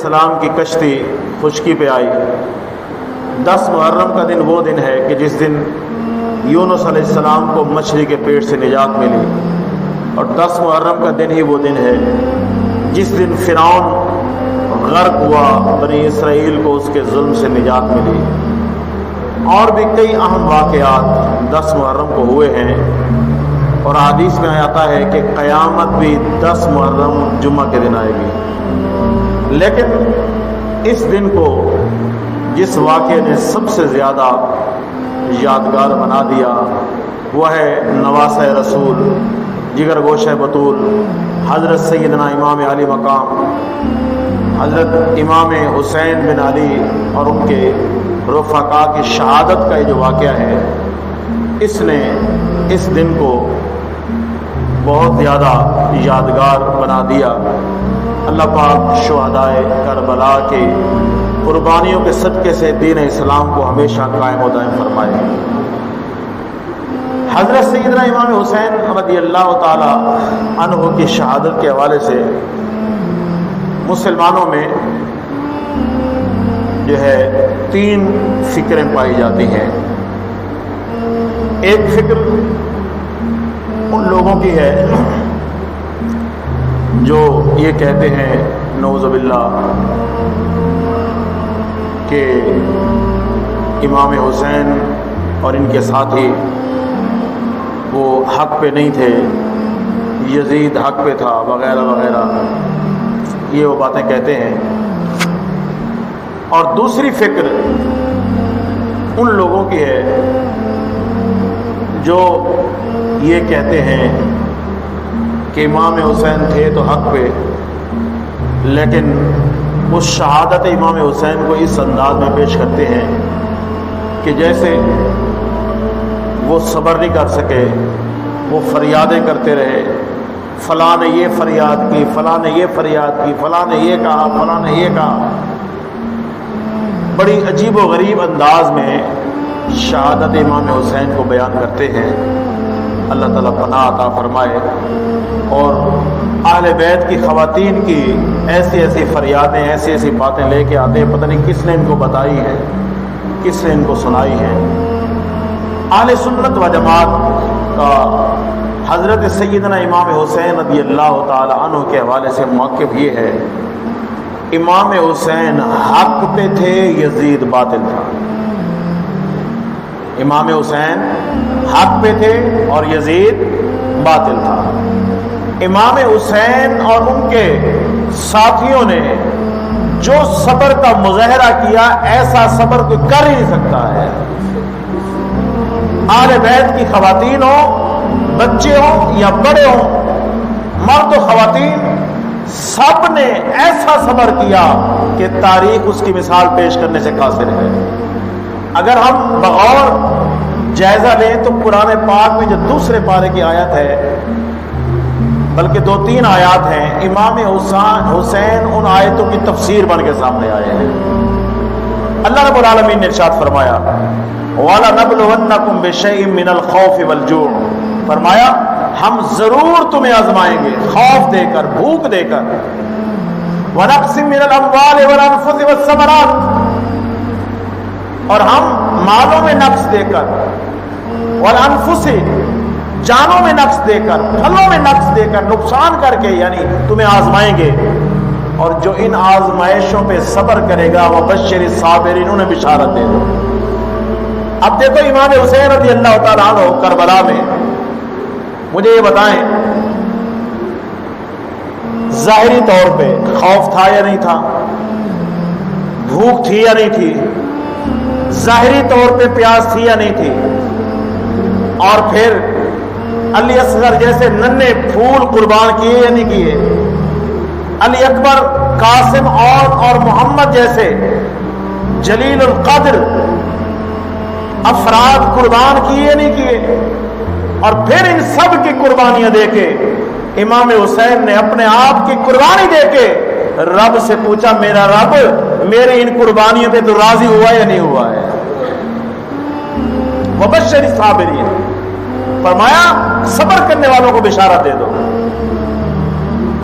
السلام کی کشتی خشکی پہ آئی۔ 10 محرم کا دن وہ دن ہے کہ جس دن یونس علیہ السلام کو مچھلی کے پیٹ سے نجات ملی، اور 10 محرم کا دن ہی وہ دن ہے جس دن فرعون غرق ہوا، بنی اسرائیل کو اس کے ظلم سے نجات ملی۔ اور بھی کئی اہم واقعات 10 محرم کو ہوئے ہیں، اور حدیث میں آتا ہے کہ قیامت بھی 10 محرم جمعہ کے دن آئے گی۔ لیکن اس دن کو جس واقعے نے سب سے زیادہ یادگار بنا دیا وہ ہے نواسہ رسول، جگر گوشہ بطول، حضرت سیدنا امام علی مقام حضرت امام حسین بن علی اور ان کے رفقا کی شہادت کا یہ جو واقعہ ہے، اس نے اس دن کو بہت زیادہ یادگار بنا دیا۔ اللہ پاک شہدائے کربلا کے قربانیوں کے صدقے سے دین اسلام کو ہمیشہ قائم و دائم فرمائے۔ حضرت سیدنا امام حسین رضی اللہ تعالی عنہ کی شہادت کے حوالے سے مسلمانوں میں جو ہے 3 فکریں پائی جاتی ہیں۔ ایک فکر ان لوگوں کی ہے جو یہ کہتے ہیں نعوذ باللہ کہ امام حسین اور ان کے ساتھی وہ حق پہ نہیں تھے، یزید حق پہ تھا وغیرہ وغیرہ، یہ وہ باتیں کہتے ہیں۔ اور دوسری فکر ان لوگوں کی ہے جو یہ کہتے ہیں کہ امام حسین تھے تو حق پہ، لیکن اس شہادت امام حسین کو اس انداز میں پیش کرتے ہیں کہ جیسے وہ صبر نہیں کر سکے، وہ فریادیں کرتے رہے، فلاں نے یہ فریاد کی، فلاں نے یہ فریاد کی، فلاں نے یہ کہا، فلاں نے یہ کہا۔ بڑی عجیب و غریب انداز میں شہادت امام حسین کو بیان کرتے ہیں۔ اللہ تعالیٰ پناہ عطا فرمائے۔ اور اہل بیت کی خواتین کی ایسی ایسی فریادیں، ایسی ایسی باتیں لے کے آتے ہیں، پتہ نہیں کس نے ان کو بتائی ہیں، کس نے ان کو سنائی ہے۔ اہل سنت و جماعت کا حضرت سیدنا امام حسین رضی اللہ تعالی عنہ کے حوالے سے موقف یہ ہے، امام حسین حق پہ تھے، یزید باطل تھا۔ امام حسین حق پہ تھے اور یزید باطل تھا۔ امام حسین اور ان کے ساتھیوں نے جو صبر کا مظاہرہ کیا، ایسا صبر کوئی کر ہی نہیں سکتا ہے۔ اہل بیت کی خواتین ہوں، بچے ہوں یا بڑے ہوں، مرد و خواتین، سب نے ایسا صبر کیا کہ تاریخ اس کی مثال پیش کرنے سے قاصر ہے۔ اگر ہم بغور جائزہ لیں تو قرآن پاک میں جو دوسرے پارے کی آیت ہے، بلکہ 2-3 آیات ہیں، امام حسین ان آیتوں کی تفسیر بن کے سامنے آئے ہیں۔ اللہ رب العالمین نے ارشاد فرمایا وَلَنَبْلُوَنَّكُمْ بِشَيْءٍ مِّنَ الْخَوْفِ وَالْجُوعِ، فرمایا ہم ضرور تمہیں آزمائیں گے، خوف دے کر، بھوک دے کر، وَنَقْصٍ مِّنَ الْأَمْوَالِ وَالْأَنفُسِ وَالثَّمَرَاتِ، اور ہم مالوں میں نقص دے کر، والانفس، جانوں میں نقص دے کر، پھلوں میں نقص دے کر، نقصان کر کے یعنی تمہیں آزمائیں گے، اور جو ان آزمائشوں پہ صبر کرے گا وبشر الصابرین، انہیں بشارت دے دو۔ اب دیکھو امام حسین رضی اللہ تعالیٰ عنہ کربلا میں، مجھے یہ بتائیں ظاہری طور پہ خوف تھا یا نہیں تھا؟ بھوک تھی یا نہیں تھی؟ ظاہری طور پہ پیاس تھی یا نہیں تھی؟ اور پھر علی اصغر جیسے ننھے پھول قربان کیے یا نہیں کیے؟ علی اکبر، قاسم اور محمد جیسے جلیل القدر افراد قربان کیے یا نہیں کیے؟ اور پھر ان سب کی قربانیاں دے کے امام حسین نے اپنے آپ کی قربانی دے کے رب سے پوچھا، میرا رب میری ان قربانیوں پہ تو راضی ہوا یا نہیں ہوا ہے؟ وبشر الصابرین، فرمایا صبر کرنے والوں کو بشارت دے دو۔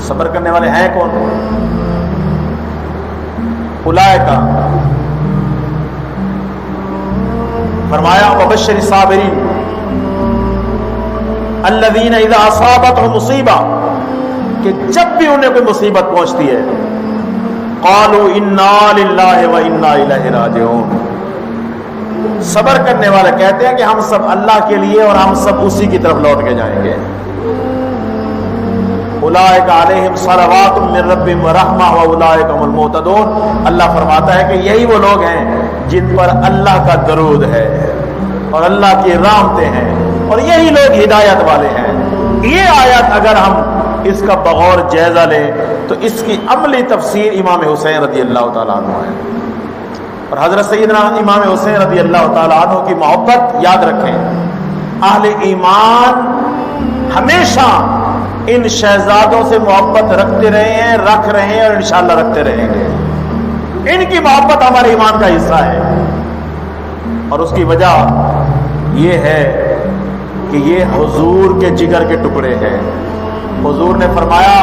صبر کرنے والے ہیں کون؟ اولئک فرمایا وبشر الصابرین الذین اذا اصابتهم مصیبہ کہ جب بھی انہیں کوئی مصیبت پہنچتی ہے قالوا انا للہ وانا الیہ راجعون، صبر کرنے والے کہتے ہیں کہ ہم سب اللہ کے لیے اور ہم سب اسی کی طرف لوٹ کے جائیں گے۔ اولئک علیہم صلوات من ربہم ورحمہ واولئک هم المہتدون، اللہ فرماتا ہے کہ یہی وہ لوگ ہیں جن پر اللہ کا درود ہے اور اللہ کی رحمتیں ہیں، اور یہی لوگ ہدایت والے ہیں۔ یہ آیت اگر ہم اس کا بغور جائزہ لیں تو اس کی عملی تفسیر امام حسین رضی اللہ تعالیٰ عنہ ہے، اور حضرت سیدنا امام حسین رضی اللہ تعالیٰ عنہ کی محبت یاد رکھیں۔ اہل ایمان ہمیشہ ان شہزادوں سے محبت رکھتے رہے ہیں، رکھ رہے ہیں اور انشاءاللہ رکھتے رہیں گے۔ ان کی محبت ہمارے ایمان کا حصہ ہے، اور اس کی وجہ یہ ہے کہ یہ حضور کے جگر کے ٹکڑے ہیں۔ حضور نے فرمایا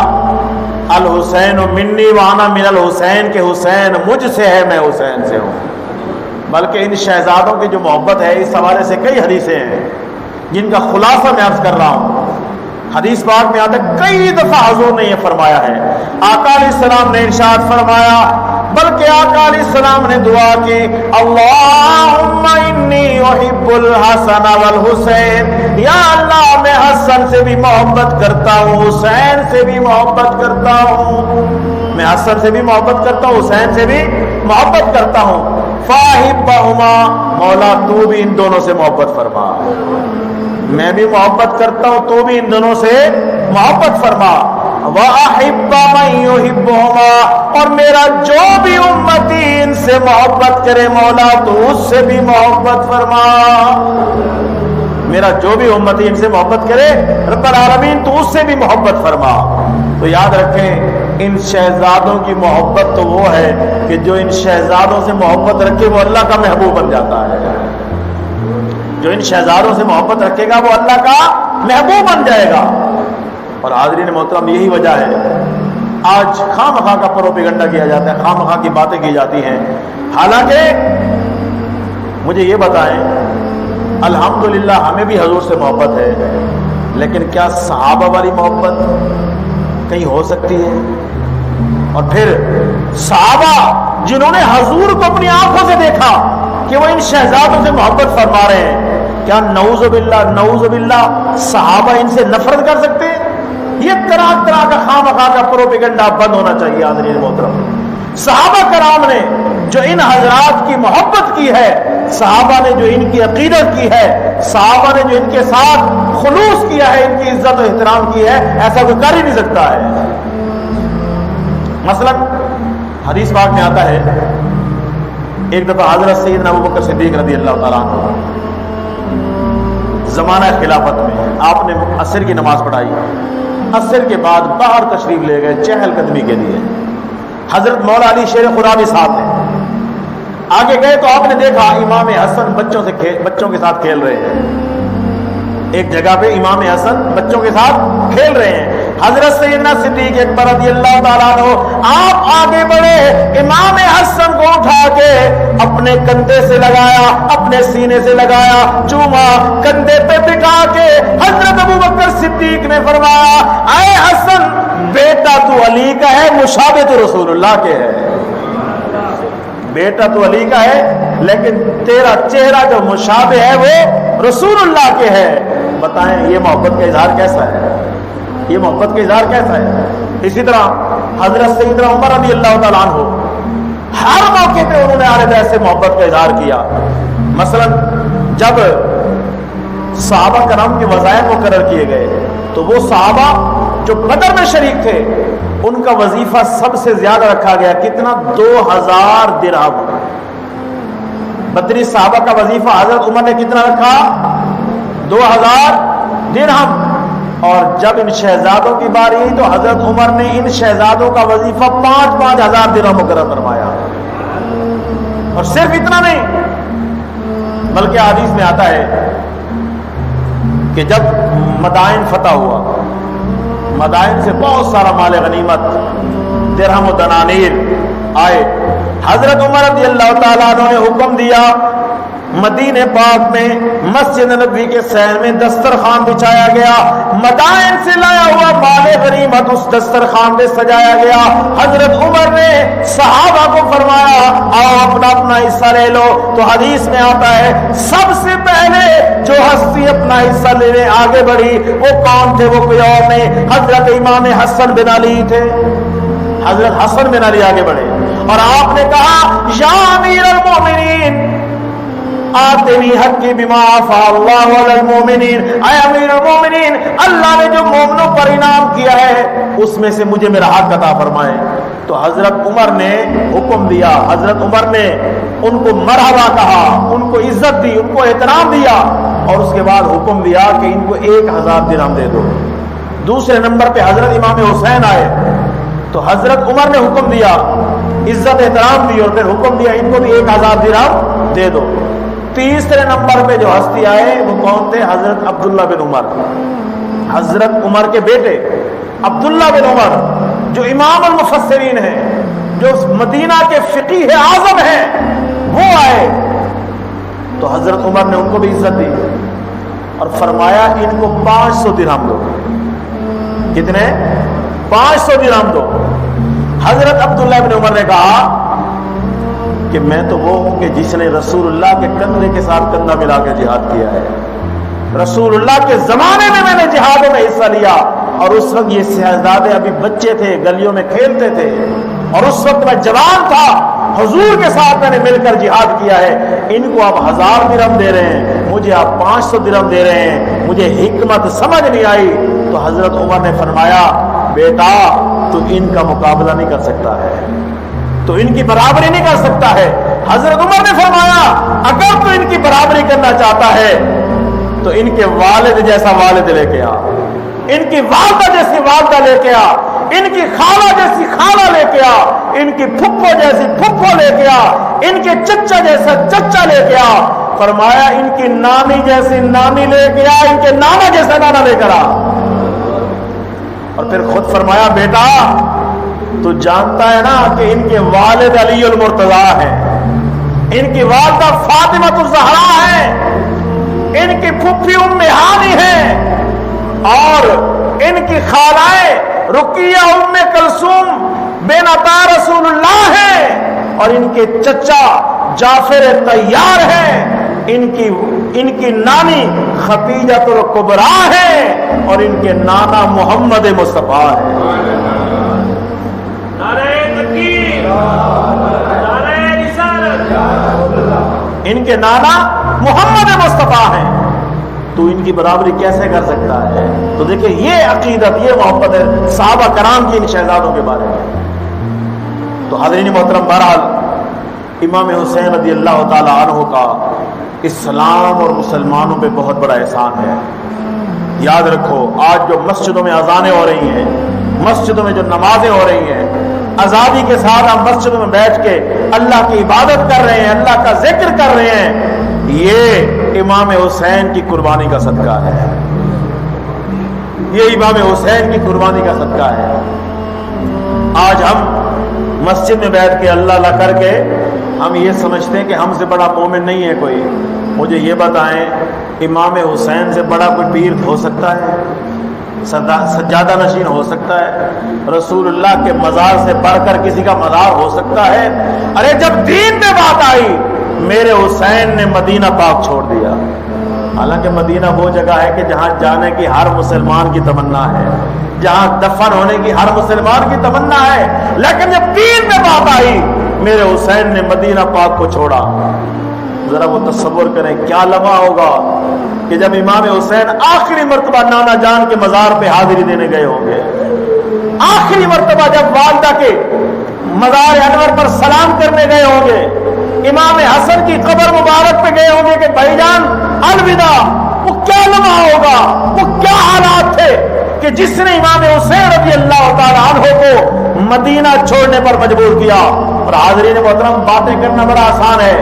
الحسین منی وانا من الحسین، کہ حسین مجھ سے ہے میں حسین سے ہوں۔ بلکہ ان شہزادوں کی جو محبت ہے اس حوالے سے کئی حدیثیں ہیں جن کا خلاصہ میں عرض کر رہا ہوں۔ حدیث پاک میں آتا ہے کئی دفعہ حضور نے یہ فرمایا ہے، آقا علیہ السلام نے ارشاد فرمایا، بلکہ آقا علیہ السلام نے دعا کی اللہم انی احب الحسن والحسین، یا اللہ میں حسن سے بھی محبت کرتا ہوں، حسین سے بھی محبت کرتا ہوں، میں حسن سے بھی محبت کرتا ہوں، حسین سے بھی محبت کرتا ہوں، فاحبہما، مولا تو بھی ان دونوں سے محبت فرما، میں بھی محبت کرتا ہوں تو بھی ان دونوں سے محبت فرما، وَأَحِبَّ مَن يُحِبُّهُمَا، اور میرا جو بھی امتی ان سے محبت کرے مولا تو اس سے بھی محبت فرما، میرا جو بھی امتی ان سے محبت کرے رب العالمین تو اس سے بھی محبت فرما۔ تو یاد رکھیں ان شہزادوں کی محبت تو وہ ہے کہ جو ان شہزادوں سے محبت رکھے وہ اللہ کا محبوب بن جاتا ہے، جو ان شہزادوں سے محبت رکھے گا وہ اللہ کا محبوب بن جائے گا۔ اور حاضرین محترم یہی وجہ ہے آج خواہ مخواہ کا پروپیگنڈا کیا جاتا ہے، خواہ مخواہ کی باتیں کی جاتی ہیں، حالانکہ مجھے یہ بتائیں الحمدللہ ہمیں بھی حضور سے محبت ہے، لیکن کیا صحابہ والی محبت کہیں ہو سکتی ہے؟ اور پھر صحابہ جنہوں نے حضور کو اپنی آنکھوں سے دیکھا کہ وہ ان شہزادوں سے محبت فرما رہے ہیں، کیا نعوذ باللہ صحابہ ان سے نفرت کر سکتے ہیں؟ یہ طرح طرح کا خواہ مخواہ کا پروپیگنڈا بند ہونا چاہیے حاضرین محترم۔ صحابہ کرام نے جو ان حضرات کی محبت کی ہے، صحابہ نے جو ان کی عقیدت کی ہے، صحابہ نے جو ان کے ساتھ خلوص کیا ہے، ان کی عزت و احترام کی ہے، ایسا کوئی کر ہی نہیں سکتا ہے۔ مثلا حدیث پاک میں آتا ہے ایک دفعہ حضرت سیدنا ابوبکر صدیق رضی اللہ تعالیٰ عنہ زمانہ خلافت میں آپ نے عصر کی نماز پڑھائی، عصر کے بعد باہر تشریف لے گئے چہل قدمی کے لیے، حضرت مولا علی شیر خدا بھی ساتھ ہیں، آگے گئے تو آپ نے دیکھا امام حسن بچوں کے ساتھ کھیل رہے ہیں، ایک جگہ پہ امام حسن بچوں کے ساتھ کھیل رہے ہیں، حضرت سیدنا صدیق اکبر رضی اللہ تعالیٰ عنہ آپ آگے بڑھے، امام حسن کو اٹھا کے اپنے کندھے سے لگایا، اپنے سینے سے لگایا، چوما، کندھے پہ بٹھا کے حضرت ابوبکر صدیق نے فرمایا اے حسن بیٹا تو علی کا ہے، مشابہ تو رسول اللہ کے ہے، بیٹا تو علی کا ہے لیکن تیرا چہرہ جو مشابہ ہے وہ رسول اللہ کے ہے۔ بتائیں یہ محبت کا اظہار کیسا ہے، یہ محبت کا اظہار کیسا ہے؟ اسی طرح حضرت سیدنا عمر رضی اللہ تعالیٰ عنہ ہر موقع پہ انہوں نے اہل بیت سے محبت کا اظہار کیا۔ مثلا جب صحابہ کرام کے وظائف مقرر کیے گئے تو وہ صحابہ جو بدر میں شریک تھے ان کا وظیفہ سب سے زیادہ رکھا گیا، کتنا؟ 2000 درہم۔ بدری صحابہ کا وظیفہ حضرت عمر نے کتنا رکھا؟ 2000 درہم۔ اور جب ان شہزادوں کی باری آئی تو حضرت عمر نے ان شہزادوں کا وظیفہ 5-5 ہزار درہم مقرر فرمایا۔ اور صرف اتنا نہیں بلکہ حدیث میں آتا ہے کہ جب مدائن فتح ہوا، مدائن سے بہت سارا مال غنیمت درہم و دنانیر آئے، حضرت عمر رضی اللہ تعالیٰ عنہ نے حکم دیا، مدینہ پاک میں مسجد نبوی کے صحن میں دسترخوان بچھایا گیا، مدائن سے لایا ہوا مال غنیمت اس دسترخوان پہ سجایا گیا۔ حضرت عمر نے صحابہ کو فرمایا آؤ اپنا اپنا حصہ لے لو۔ تو حدیث میں آتا ہے سب سے پہلے جو ہستی اپنا حصہ لینے آگے بڑھی وہ کون تھے؟ وہ کوئی اور نہیں، حضرت امام حسن بن علی تھے۔ حضرت حسن بن علی آگے بڑھے اور آپ نے کہا یا امیر المومنین آتنی حقی بما عفا اللہ علی المومنین، اے امیر المومنین اللہ نے جو مومنوں پر انعام کیا ہے اس میں سے مجھے میرا حق عطا فرمائے۔ تو حضرت عمر نے حکم دیا، حضرت عمر نے ان کو مرحبا کہا، ان کو عزت دی، ان کو احترام دیا اور اس کے بعد حکم دیا کہ ان کو 1000 درہم دے دو۔ دوسرے نمبر پہ حضرت امام حسین آئے تو حضرت عمر نے حکم دیا، عزت احترام دی اور پھر حکم دیا ان کو بھی 1000 درہم دے دو۔ تیسرے نمبر پہ جو ہستی آئے وہ کون تھے؟ حضرت عبداللہ بن عمر، حضرت عمر کے بیٹے عبداللہ بن عمر جو امام المفسرین ہیں، جو مدینہ کے فقیہ اعظم ہیں، وہ آئے تو حضرت عمر نے ان کو بھی عزت دی اور فرمایا ان کو 500 درہم دو۔ کتنے؟ 500 درہم دو۔ حضرت عبداللہ بن عمر نے کہا کہ میں تو وہ ہوں کہ جس نے رسول اللہ کے کندھے کے ساتھ کندھا ملا کے جہاد کیا ہے، رسول اللہ کے زمانے میں نے جہادوں میں حصہ لیا اور اس وقت یہ شہزادے ابھی بچے تھے، گلیوں میں کھیلتے تھے اور اس وقت میں جوان تھا، حضور کے ساتھ میں نے مل کر جہاد کیا ہے۔ ان کو آپ 1000 درہم دے رہے ہیں، مجھے آپ 500 درہم دے رہے ہیں، مجھے حکمت سمجھ نہیں آئی۔ تو حضرت عمر نے فرمایا بیٹا تو ان کا مقابلہ نہیں کر سکتا ہے، تو ان کی برابری نہیں کر سکتا ہے۔ حضرت عمر نے فرمایا اگر تو ان کی برابری کرنا چاہتا ہے تو ان کے والد جیسا والد لے کے آ، ان کی والدہ جیسی والدہ لے کے آ، ان کی خالہ جیسی خالہ لے کے آ، ان کی پھپھو جیسی پھپھو لے کے آ، ان کے چچا جیسا چچا لے کے آ۔ فرمایا ان کی نانی جیسی نانی لے کے آ، ان کے نانا جیسا نانا لے کر آ۔ اور پھر خود فرمایا بیٹا تو جانتا ہے نا کہ ان کے والد علی المرتضیٰ ہیں، ان کی والدہ فاطمہ الزہرا ہیں، ان کی پھپھی ام ہانی ہیں اور ان کی خالائیں رقیہ ام کلثوم بنت رسول اللہ ہیں اور ان کے چچا جعفر طیار ہیں، ان کی نانی خدیجہ الکبریٰ ہیں اور ان کے نانا محمد مصطفیٰ ہیں۔ ان کے نانا محمد مصطفیٰ ہیں، تو ان کی برابری کیسے کر سکتا ہے؟ تو دیکھیں یہ عقیدت، یہ محبت ہے صحابہ کرام کی ان شہزادوں کے بارے میں۔ تو حضرین محترم، بہرحال امام حسین رضی اللہ تعالی عنہ کا اسلام اور مسلمانوں پہ بہت بڑا احسان ہے۔ یاد رکھو آج جو مسجدوں میں اذانیں ہو رہی ہیں، مسجدوں میں جو نمازیں ہو رہی ہیں، آزادی کے ساتھ ہم مسجدوں میں بیٹھ کے اللہ کی عبادت کر رہے ہیں، اللہ کا ذکر کر رہے ہیں، یہ امام حسین کی قربانی کا صدقہ ہے، یہ امام حسین کی قربانی کا صدقہ ہے۔ آج ہم مسجد میں بیٹھ کے اللہ اللہ کر کے ہم یہ سمجھتے ہیں کہ ہم سے بڑا مومن نہیں ہے کوئی۔ مجھے یہ بتائیں امام حسین سے بڑا کوئی پیر ہو سکتا ہے؟ سجادہ نشین ہو سکتا ہے؟ رسول اللہ کے مزار سے بڑھ کر کسی کا مزار ہو سکتا ہے؟ ارے جب دین پہ بات آئی میرے حسین نے مدینہ پاک چھوڑ دیا۔ حالانکہ مدینہ وہ جگہ ہے کہ جہاں جانے کی ہر مسلمان کی تمنا ہے، جہاں دفن ہونے کی ہر مسلمان کی تمنا ہے، لیکن جب دین پہ بات آئی میرے حسین نے مدینہ پاک کو چھوڑا۔ ذرا وہ تصور کریں کیا لمحہ ہوگا کہ جب امام حسین آخری مرتبہ نانا جان کے مزار پہ حاضری دینے گئے ہوں گے، آخری مرتبہ جب والدہ کے مزار انور پر سلام کرنے گئے ہوں گے، امام حسن کی قبر مبارک پہ گئے ہوں گے کہ بھائی جان الوداع، وہ کیا لمحہ ہوگا، وہ کیا حالات تھے کہ جس نے امام حسین رضی اللہ تعالیٰ عنہ کو مدینہ چھوڑنے پر مجبور کیا۔ اور حاضرین محترم، باتیں کرنا بڑا آسان ہے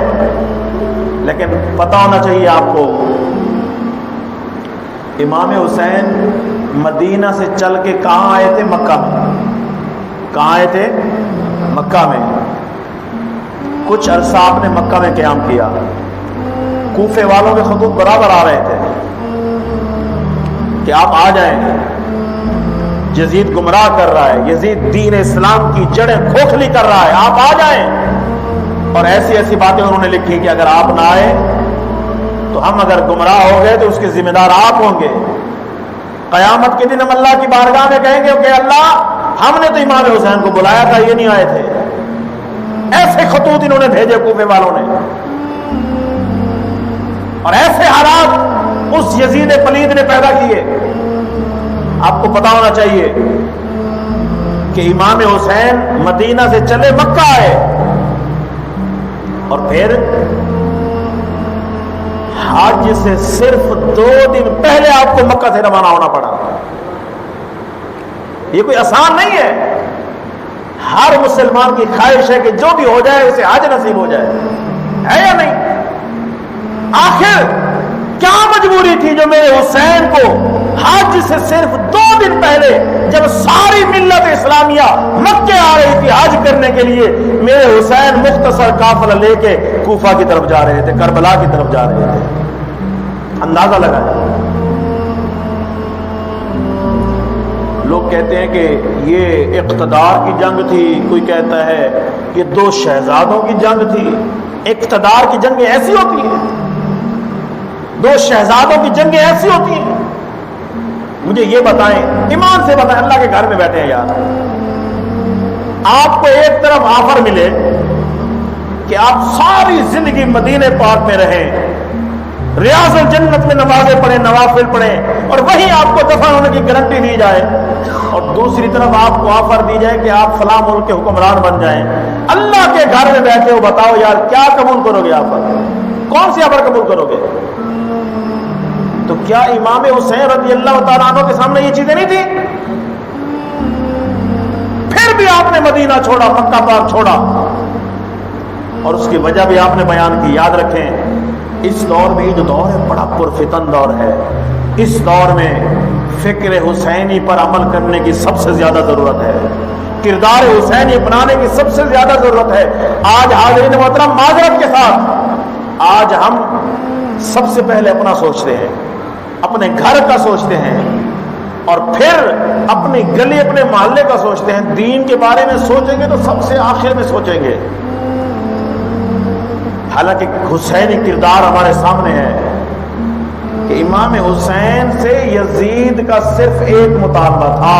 لیکن پتہ ہونا چاہیے آپ کو، امام حسین مدینہ سے چل کے کہاں آئے تھے؟ مکہ میں۔ کہاں آئے تھے؟ مکہ میں۔ کچھ عرصہ آپ نے مکہ میں قیام کیا، کوفے والوں کے خطوط برابر آ رہے تھے کہ آپ آ جائیں، یزید گمراہ کر رہا ہے، یزید دین اسلام کی جڑیں کھوکھلی کر رہا ہے، آپ آ جائیں۔ اور ایسی ایسی باتیں انہوں نے لکھی کہ اگر آپ نہ آئے تو ہم اگر گمراہ ہو گئے تو اس کے ذمہ دار آپ ہوں گے۔ قیامت کے دن ہم اللہ کی بارگاہ میں کہیں گے کہ اللہ ہم نے تو امام حسین کو بلایا تھا، یہ نہیں آئے تھے۔ ایسے خطوط انہوں نے بھیجے کوفے والوں نے، اور ایسے حالات اس یزید پلید نے پیدا کیے۔ آپ کو پتا ہونا چاہیے کہ امام حسین مدینہ سے چلے مکہ آئے، اور پھر حج سے صرف 2 دن پہلے آپ کو مکہ سے روانہ ہونا پڑا۔ یہ کوئی آسان نہیں ہے۔ ہر مسلمان کی خواہش ہے کہ جو بھی ہو جائے اسے حج نصیب ہو جائے، ہے یا نہیں؟ آخر کیا مجبوری تھی جو میرے حسین کو حج سے صرف 2 دن پہلے، جب ساری ملت اسلامیہ مکے آ رہی تھی حج کرنے کے لیے، میرے حسین مختصر قافلہ لے کے کوفہ کی طرف جا رہے تھے، کربلا کی طرف جا رہے تھے؟ اندازہ لگائیں۔ لوگ کہتے ہیں کہ یہ اقتدار کی جنگ تھی، کوئی کہتا ہے یہ 2 شہزادوں کی جنگ تھی۔ اقتدار کی جنگیں ایسی ہوتی ہیں، 2 شہزادوں کی جنگیں ایسی ہوتی ہیں؟ مجھے یہ بتائیں، ایمان سے بتائیں، اللہ کے گھر میں بیٹھے ہیں یار، آپ کو ایک طرف آفر ملے کہ آپ ساری زندگی مدینے پاک میں رہیں، ریاض الجنت میں نمازیں پڑھیں، نوافل پڑھیں، اور وہیں آپ کو دفن ہونے کی گارنٹی دی جائے، اور دوسری طرف آپ کو آفر دی جائے کہ آپ فلاں ملک کے حکمران بن جائیں۔ اللہ کے گھر میں بیٹھے ہو، بتاؤ یار کیا قبول کرو گے؟ آفر کون سی آفر قبول کرو گے؟ تو کیا امام حسین رضی اللہ تعالیٰ عنہ کے سامنے یہ چیزیں نہیں تھی؟ پھر بھی آپ نے مدینہ چھوڑا، مکہ پاک چھوڑا، اور اس کی وجہ بھی آپ نے بیان کی۔ یاد رکھیں، اس دور میں یہ جو دور ہے بڑا پرفتن دور ہے۔ اس دور میں فکر حسینی پر عمل کرنے کی سب سے زیادہ ضرورت ہے، کردار حسینی اپنانے کی سب سے زیادہ ضرورت ہے۔ آج حاضرین محترم، معذرت کے ساتھ، آج ہم سب سے پہلے اپنا سوچتے ہیں، اپنے گھر کا سوچتے ہیں، اور پھر اپنی گلی، اپنے محلے کا سوچتے ہیں۔ دین کے بارے میں سوچیں گے تو سب سے آخر میں سوچیں گے۔ حالانکہ حسینی کردار ہمارے سامنے ہے کہ امام حسین سے یزید کا صرف ایک مطالبہ تھا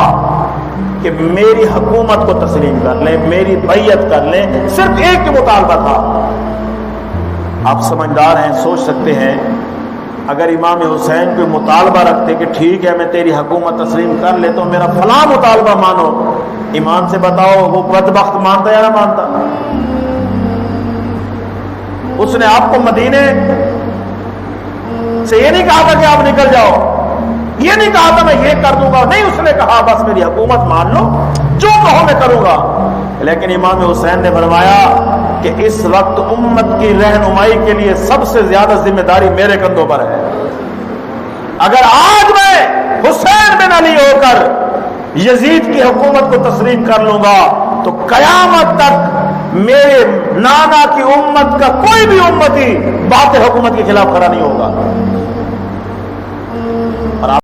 کہ میری حکومت کو تسلیم کر لیں، میری بیعت کر لیں، صرف ایک مطالبہ تھا۔ آپ سمجھدار ہیں، سوچ سکتے ہیں، اگر امام حسین کوئی مطالبہ رکھتے کہ ٹھیک ہے میں تیری حکومت تسلیم کر لیتا ہوں، میرا فلاں مطالبہ مانو، ایمان سے بتاؤ وہ بدبخت مانتا یا نہ مانتا؟ اس نے آپ کو مدینے سے یہ نہیں کہا تھا کہ آپ نکل جاؤ، یہ نہیں کہا تھا میں یہ کر دوں گا، نہیں، اس نے کہا بس میری حکومت مان لو، جو کہو میں کروں گا۔ لیکن امام حسین نے فرمایا کہ اس وقت امت کی رہنمائی کے لیے سب سے زیادہ ذمہ داری میرے کندھوں پر ہے۔ اگر آج میں حسین بن علی ہو کر یزید کی حکومت کو تسلیم کر لوں گا تو قیامت تک میرے نانا کی امت کا کوئی بھی امتی باطل حکومت کے خلاف کھڑا نہیں ہوگا۔